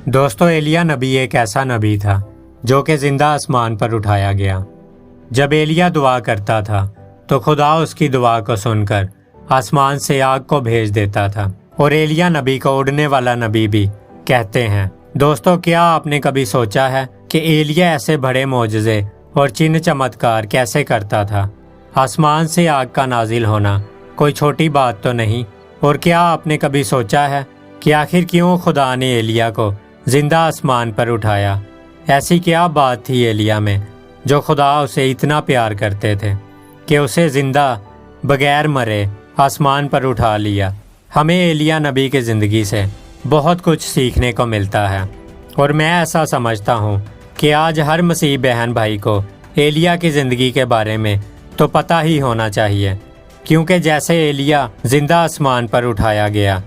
दोस्तों, एलिया नबी एक ऐसा नबी था जो कि जिंदा आसमान पर उठाया गया। जब एलिया दुआ करता था तो खुदा उसकी दुआ को सुनकर आसमान से आग को भेज देता था और एलिया नबी को उड़ने वाला नबी भी कहते हैं। दोस्तों, क्या आपने कभी सोचा है कि एलिया ऐसे बड़े मोजज़े और चिन्ह चमत्कार कैसे करता था? आसमान से आग का नाजिल होना कोई छोटी बात तो नहीं। और क्या आपने कभी सोचा है कि आखिर क्यों खुदा ने एलिया को जिंदा आसमान पर उठाया? ऐसी क्या बात थी एलिया में जो खुदा उसे इतना प्यार करते थे कि उसे जिंदा बगैर मरे आसमान पर उठा लिया। हमें एलिया नबी की ज़िंदगी से बहुत कुछ सीखने को मिलता है और मैं ऐसा समझता हूँ कि आज हर मसीह बहन भाई को एलिया की ज़िंदगी के बारे में तो पता ही होना चाहिए, क्योंकि जैसे एलिया जिंदा आसमान पर उठाया गया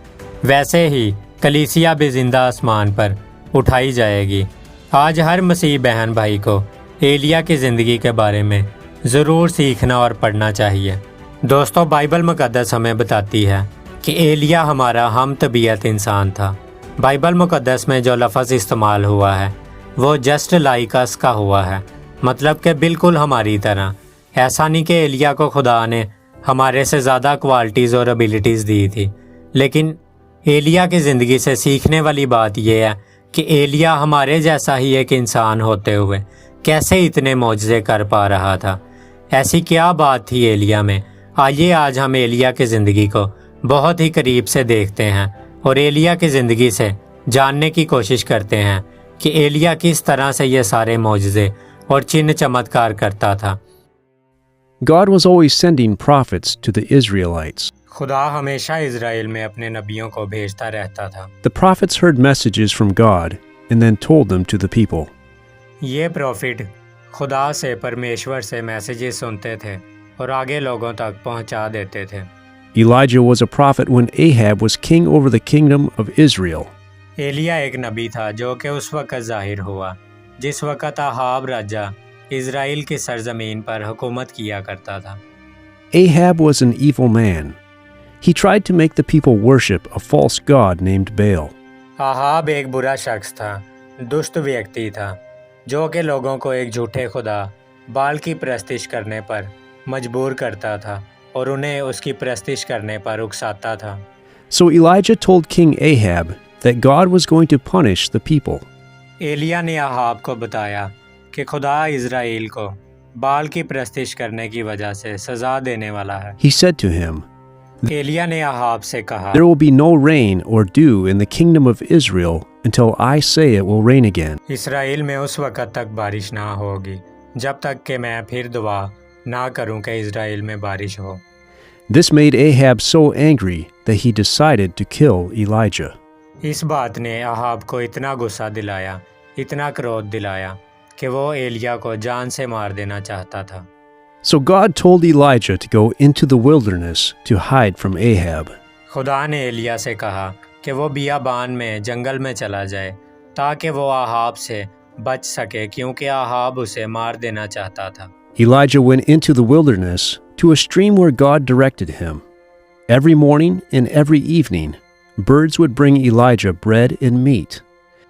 वैसे ही कलीसिया भी जिंदा आसमान पर उठाई जाएगी। आज हर मसीह बहन भाई को एलिया की ज़िंदगी के बारे में ज़रूर सीखना और पढ़ना चाहिए। दोस्तों, बाइबल मुक़द्दस हमें बताती है कि एलिया हमारा हम तबीयत इंसान था। बाइबल मुक़द्दस में जो लफ्ज़ इस्तेमाल हुआ है वो जस्ट लाइक अस का हुआ है, मतलब कि बिल्कुल हमारी तरह। ऐसा नहीं कि एलिया को खुदा ने हमारे से ज़्यादा क्वालिटीज़ और एबिलिटीज़ दी थी, लेकिन एलिया की ज़िंदगी से सीखने वाली बात यह है कि एलिया हमारे जैसा ही एक इंसान होते हुए कैसे इतने मौजज़े कर पा रहा था। ऐसी क्या बात थी एलिया में? आइए आज हम एलिया की ज़िंदगी को बहुत ही करीब से देखते हैं और एलिया की ज़िंदगी से जानने की कोशिश करते हैं कि एलिया किस तरह से ये सारे मौजज़े और चिन्ह चमत्कार करता था। God was always sending prophets to the Israelites. खुदा हमेशा इज़राइल में अपने नबियों को भेजता रहता था। The prophets heard messages from God and then told them to the people. ये प्रॉफिट खुदा से परमेश्वर से मैसेजेस सुनते थे और आगे लोगों तक पहुंचा देते थे। Elijah was a prophet when Ahab was king over the kingdom of Israel. Elia एक नबी था जो कि उस वक़्त ज़ाहिर हुआ जिस वक़्त आहाब राजा इज़राइल की सरज़मीन पर हुकूमत किया करता था। Ahab was an evil man. He tried to make the people worship a false god named Baal. Ahab एक बुरा शख्स था, दुष्ट व्यक्ति था जो कि लोगों को एक झूठे खुदा बाल की परस्तिश करने पर मजबूर करता था और उन्हें उसकी परस्तिश करने पर उकसाता था। So Elijah told King Ahab that God was going to punish the people. Elia ने आहाब को बताया कि खुदा इज़राइल को बाल की परस्तिश करने की वजह से सज़ा देने वाला है। He said to him, Elia ने आहाब से कहा, There will be no rain or dew in the kingdom of Israel until I say it will rain again. Israel में उस वक़्त तक बारिश ना होगी जब तक कि मैं फिर दुआ ना करूं कि इज़राइल में बारिश हो। This made Ahab so angry that he decided to kill Elijah. इस बात ने आहाब को इतना गुस्सा दिलाया, इतना क्रोध दिलाया कि वो एलिया को जान से मार देना चाहता था। So God told Elijah to go into the wilderness to hide from Ahab. खुदा ने एलिया से कहा कि वो बियाबान में जंगल में चला जाए ताकि वो आहाब से बच सके, क्योंकि आहाब उसे मार देना चाहता था। Elijah went into the wilderness to a stream where God directed him. Every morning and every evening, birds would bring Elijah bread and meat.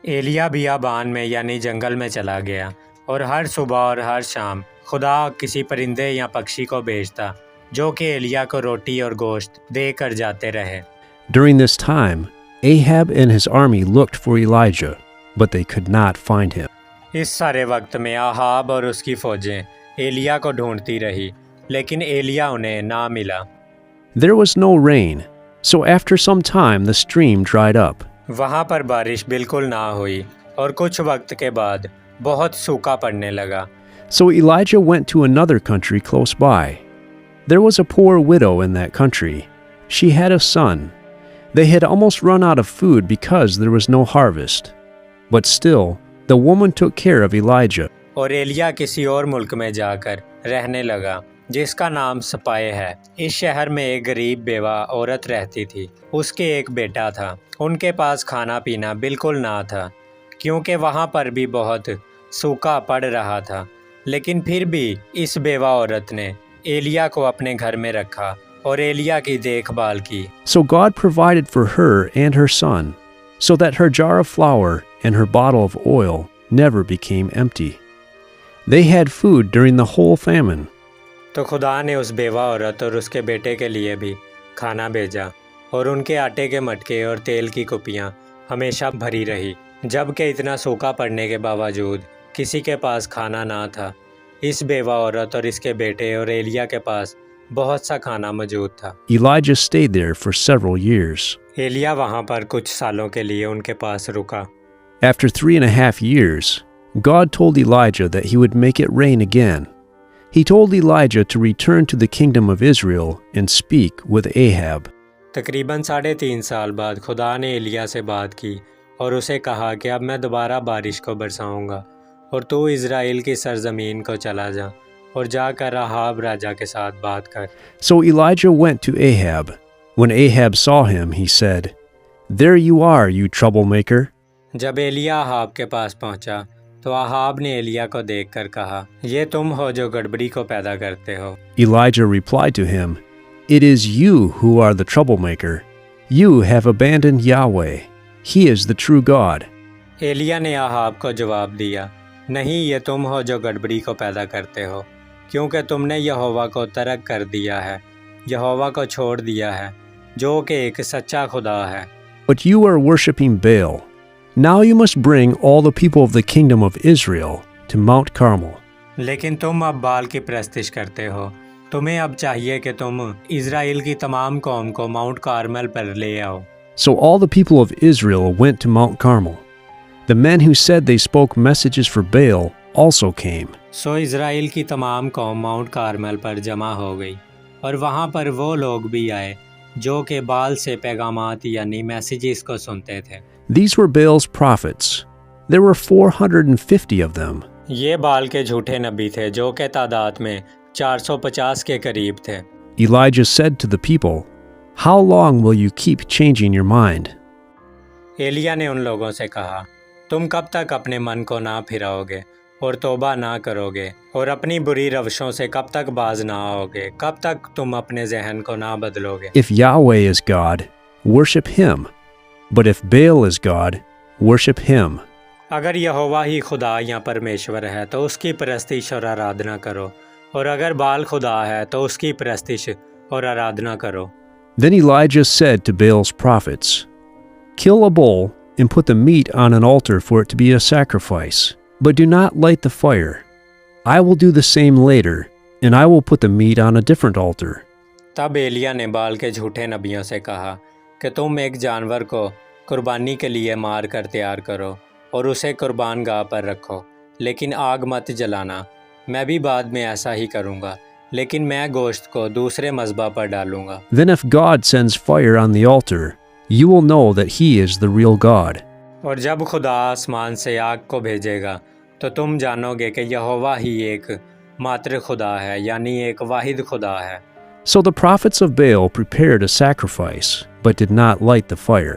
Elia बियाबान में यानी जंगल में चला गया और हर सुबह और हर शाम खुदा किसी परिंदे या पक्षी को भेजता जो कि एलिया को रोटी और गोश्त दे कर जाते रहे। During this time, Ahab and his army looked for Elijah, but they could not find him. इस सारे वक्त में आहाब और उसकी फौजें एलिया को ढूंढती रही, लेकिन एलिया उन्हें ना मिला। There was no rain, so after some time the stream dried up. वहाँ पर बारिश बिल्कुल ना हुई और कुछ वक्त के बाद बहुत सूखा पड़ने लगा। So Elijah went to another country close by. There was a poor widow in that country. She had a son. They had almost run out of food because there was no harvest. But still, the woman took care of Elijah. और एलिया किसी और मुल्क में जाकर रहने लगा जिसका नाम सपाए है। इस शहर में एक गरीब बेवा औरत रहती थी। उसके एक बेटा था। उनके पास खाना पीना बिल्कुल ना था क्योंकि वहाँ पर भी बहुत सूखा पड़ रहा था, लेकिन फिर भी इस बेवा औरत ने एलिया को अपने घर में रखा और एलिया की देखभाल की। So God provided for her and her son, so that her jar of flour and her bottle of oil never became empty. They had food during the whole famine. तो खुदा ने उस बेवा औरत और उसके बेटे के लिए भी खाना भेजा और उनके आटे के मटके और तेल की कुपियाँ हमेशा भरी रही, जबकि इतना सूखा पड़ने के बावजूद किसी के पास खाना ना था। इस बेवा औरत और इसके बेटे और एलिया के पास बहुत सा खाना मौजूद था। Elijah stayed there for several years. Elia वहाँ पर कुछ सालों के लिए उनके पास रुका। After 3.5 years, God told Elijah that he would make it rain again. He told Elijah to return to the kingdom of Israel and speak with Ahab. तकरीबन 3.5 साल बाद खुदा ने एलिया से बात की और उसे कहा कि अब मैं दोबारा बारिश को बरसाऊंगा और तू इज़राइल की सरजमीन को चला जा और जाकर अहाब राजा के साथ बात कर। So Elijah went to Ahab. When Ahab saw him, he said, "There you are, you troublemaker." जब एलिया अहाब के पास पहुंचा तो अहाब ने एलिया को देखकर कहा, ये तुम हो जो गड़बड़ी को पैदा करते हो। Elijah replied to him, "It is you who are the troublemaker. You have abandoned Yahweh. He is the true God." Elia ने अहाब को जवाब दिया, नहीं, ये तुम हो जो गड़बड़ी को पैदा करते हो, क्योंकि तुमने यहोवा को तर्क कर दिया है, यहोवा को छोड़ दिया है, जो कि एक सच्चा खुदा है। But you are worshipping Baal. Now you must bring all the people of the kingdom of Israel to Mount Carmel. लेकिन तुम अब बाल की परस्तिश करते हो। तुम्हें अब चाहिए कि तुम इज़राइल की तमाम कौम को माउंट कार्मेल पर ले आओ। So all the people of Israel went to Mount Carmel. The men who said they spoke messages for Baal also came. So Israel की तमाम कौम माउंट कार्मेल पर जमा हो गई और वहाँ पर वो लोग भी आए जो कि बाल से पैगामात यानी मैसेजेस को सुनते थे। These were Baal's prophets. There were 450 of them. ये बाल के झूठे नबी थे जो कि तादाद में 450 के करीब थे। Elijah said to the people, "How long will you keep changing your mind?" Elia ने उन लोगों से कहा, तुम कब तक अपने मन को ना फिराओगे और तौबा ना करोगे और अपनी बुरी रवशों से कब तक बाज ना आओगे? कब तक तुम अपने जहन को ना बदलोगे? If Yahweh is God, worship him. But if Baal is God, worship him. अगर यहोवा ही खुदा या परमेश्वर है तो उसकी परस्तिश और आराधना करो, और अगर बाल खुदा है तो उसकी परस्तिश और आराधना करो। Then Elijah said to Baal's prophets, "Kill a bull and put the meat on an altar for it to be a sacrifice, but do not light the fire. I will do the same later, and I will put the meat on a different altar." तब एलिया ने बाल के झूठे नबियों से कहा कि तुम एक जानवर को कुर्बानी के लिए मार कर तैयार करो और उसे कुर्बान गाह पर रखो, लेकिन आग मत जलाना। मैं भी बाद में ऐसा ही करूँगा, लेकिन मैं गोश्त को दूसरे मज़बा पर डालूँगा। Then if God sends fire on the altar, you will know that he is the real God. और जब खुदा आसमान से आग को भेजेगा तो तुम जानोगे कि यहोवा ही एक मात्र खुदा है, यानी एक वाहिद खुदा है। So the prophets of Baal prepared a sacrifice, but did not light the fire.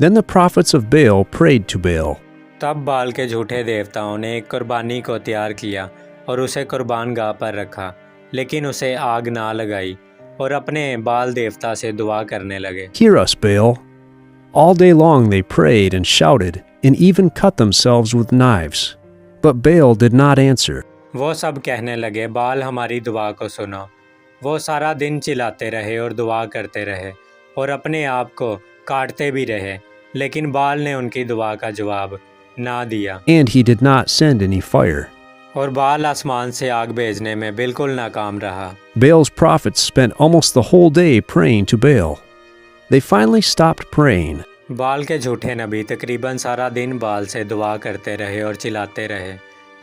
Then the prophets of Baal prayed to Baal. तब बाल के झूठे देवताओं ने एक कुर्बानी को तैयार किया और उसे कुर्बान गाह पर रखा, लेकिन उसे आग ना लगाई और अपने बाल देवता से दुआ करने लगे। "Hear us, Baal." All day long they prayed and shouted, and even cut themselves with knives. But Baal did not answer. वो सब कहने लगे, बाल हमारी दुआ को सुनो। वो सारा दिन चिल्लाते रहे और दुआ करते रहे और अपने आप को काटते भी रहे, लेकिन बाल ने उनकी दुआ का जवाब ना दिया। And he did not send any fire. और बाल आसमान से आग भेजने में बिल्कुल नाकाम रहा। Baal's prophets spent almost the whole day praying to Baal. They finally stopped praying. बाल के झूठे नबी तकरीबन सारा दिन बाल से दुआ करते रहे और चिल्लाते रहे,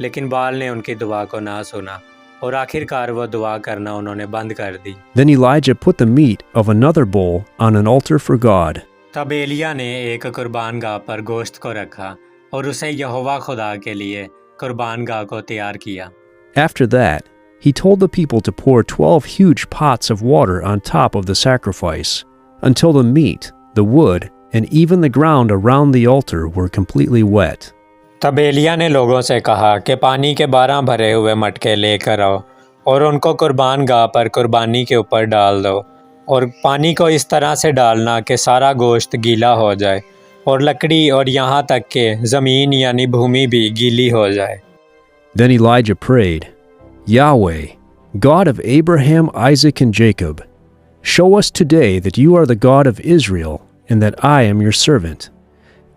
लेकिन बाल ने उनकी दुआ को ना सुना और आखिरकार वो दुआ करना उन्होंने बंद कर दी। Then Elijah put the meat of another bull on an altar for God. तब एलिया ने एक कुर्बान गाह पर गोश्त को रखा और उसे यहोवा खुदा के लिए कुर्बान गाह को तैयार किया। After that, he told the people to pour 12 huge pots of water on top of the sacrifice, until the meat, the wood, and even the ground around the altar were completely wet. तब एलिया ने लोगों से कहा कि पानी के 12 भरे हुए मटके लेकर आओ और उनको कुर्बान गाह पर कुर्बानी के ऊपर डाल दो, और पानी को इस तरह से डालना कि सारा गोश्त गीला हो जाए और लकड़ी और यहाँ तक के ज़मीन यानी भूमि भी गीली हो जाए। Then Elijah prayed, Yahweh, God of Abraham, Isaac, and Jacob, show us today that you are the God of Israel and that I am your servant.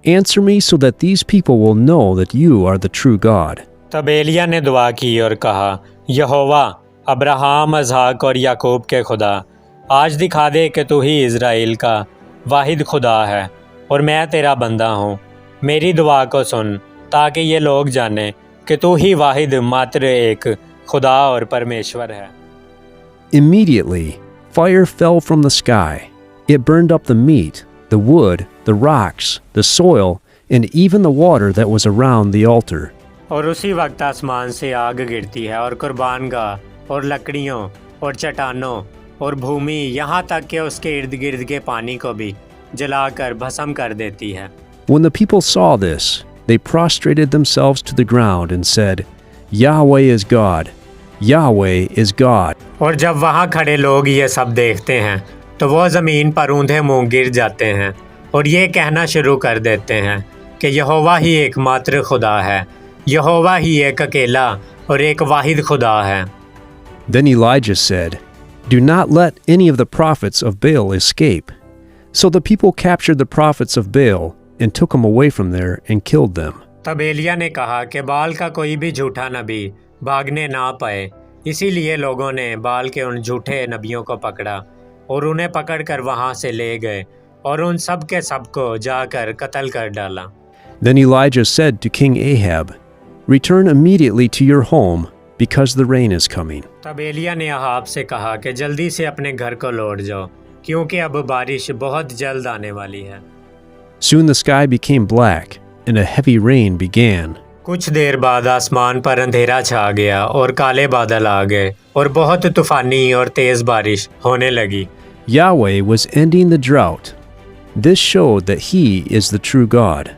Answer me so that these people will know that you are the true God. तब एलिया ने दुआ की और कहा, यहोवा Abraham, इसहाक और याकूब के खुदा, आज दिखा दे कि तू ही इज़राइल का वाहिद खुदा है और मैं तेरा बंदा हूँ। मेरी दुआ को सुन ताकि ये लोग जानें कि तू ही वाहिद मात्र एक खुदा और परमेश्वर है। Immediately, fire fell from the sky. It burned up the meat, the wood, the rocks, the soil, and even the water that was around the altar. और उसी वक्त आसमान से आग गिरती है और कुर्बानगाह और लकड़ियों और चट्टानों और भूमि यहाँ तक कि उसके इर्द गिर्द के पानी को भी जलाकर भस्म कर देती है। When the people saw this, they prostrated themselves to the ground and said, Yahweh is God. Yahweh is God. और जब वहाँ खड़े लोग ये सब देखते हैं तो वो ज़मीन पर ऊंधे मुंह गिर जाते हैं और ये कहना शुरू कर देते हैं कि यहोवा ही एकमात्र खुदा है, यहोवा ही एक अकेला और एक वाहिद खुदा है। Then Elijah said, Do not let any of the prophets of Baal escape. So the people captured the prophets of Baal and took them away from there and killed them. तब एलिया ने कहा कि बाल का कोई भी झूठा नबी भागने ना पाए, इसीलिए लोगों ने बाल के उन झूठे नबियों को पकड़ा और उन्हें पकड़कर वहां से ले गए और उन सब के सब को जाकर कत्ल कर डाला। Then Elijah said to King Ahab, Return immediately to your home, because the rain is coming. तब एलिया ने अहाब से कहा कि जल्दी से अपने घर को लौट जाओ, क्योंकि अब बारिश बहुत जल्द आने वाली है। Soon the sky became black, and a heavy rain began. कुछ देर बाद आसमान पर अंधेरा छा गया और काले बादल आ गए और बहुत तूफानी और तेज बारिश होने लगी। Yahweh was ending the drought. This showed that He is the true God.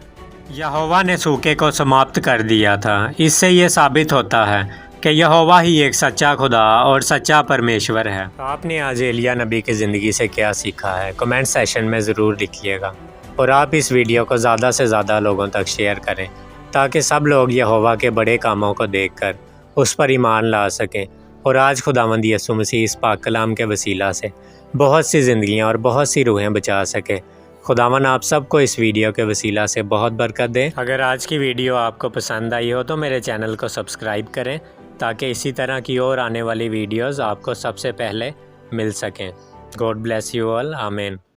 यहोवा ने सूखे को समाप्त कर दिया था। इससे ये साबित होता है कि यहोवा ही एक सच्चा खुदा और सच्चा परमेश्वर है। आपने आज एलिया नबी की ज़िंदगी से क्या सीखा है, कमेंट सेशन में ज़रूर लिखिएगा और आप इस वीडियो को ज़्यादा से ज़्यादा लोगों तक शेयर करें ताकि सब लोग यहोवा के बड़े कामों को देखकर उस पर ईमान ला सकें और आज खुदावंद यीशु मसीह इस पाक कलाम के वसीला से बहुत सी ज़िंदगियाँ और बहुत सी रूहें बचा सके। खुदावन आप सबको इस वीडियो के वसीला से बहुत बरकत दे। अगर आज की वीडियो आपको पसंद आई हो तो मेरे चैनल को सब्सक्राइब करें ताकि इसी तरह की और आने वाली वीडियोस आपको सबसे पहले मिल सकें। गॉड ब्लेस यू ऑल, आमीन।